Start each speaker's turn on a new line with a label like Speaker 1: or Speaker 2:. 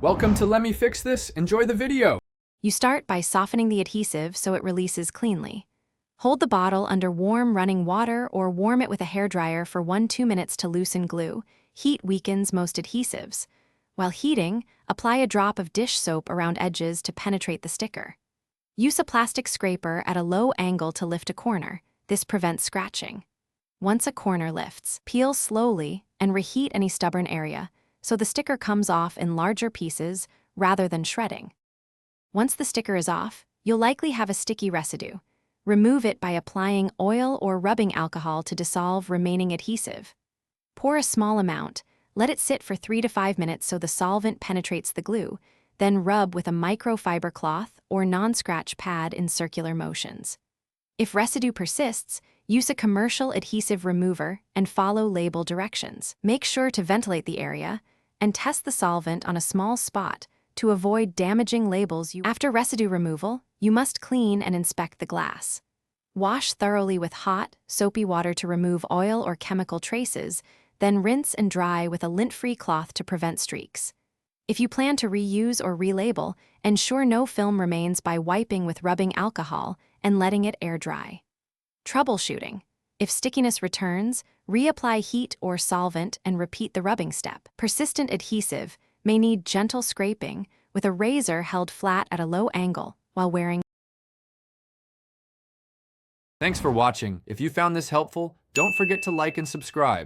Speaker 1: Welcome to Let Me Fix This. Enjoy the video.
Speaker 2: You start by softening the adhesive so it releases cleanly. Hold the bottle under warm running water or warm it with a hairdryer for 1-2 minutes to loosen glue. Heat weakens most adhesives. While heating, apply a drop of dish soap around edges to penetrate the sticker. Use a plastic scraper at a low angle to lift a corner. This prevents scratching. Once a corner lifts, peel slowly and reheat any stubborn area, so the sticker comes off in larger pieces rather than shredding. Once the sticker is off, you'll likely have a sticky residue. Remove it by applying oil or rubbing alcohol to dissolve remaining adhesive. Pour a small amount, let it sit for 3 to 5 minutes so the solvent penetrates the glue, then rub with a microfiber cloth or non-scratch pad in circular motions. If residue persists, use a commercial adhesive remover and follow label directions. Make sure to ventilate the area and test the solvent on a small spot to avoid damaging labels. After residue removal, you must clean and inspect the glass. Wash thoroughly with hot, soapy water to remove oil or chemical traces, then rinse and dry with a lint-free cloth to prevent streaks. If you plan to reuse or relabel, ensure no film remains by wiping with rubbing alcohol and letting it air dry. Troubleshooting. If stickiness returns, reapply heat or solvent and repeat the rubbing step. Persistent adhesive may need gentle scraping with a razor held flat at a low angle while wearing.
Speaker 1: Thanks for watching. If you found this helpful, don't forget to like and subscribe.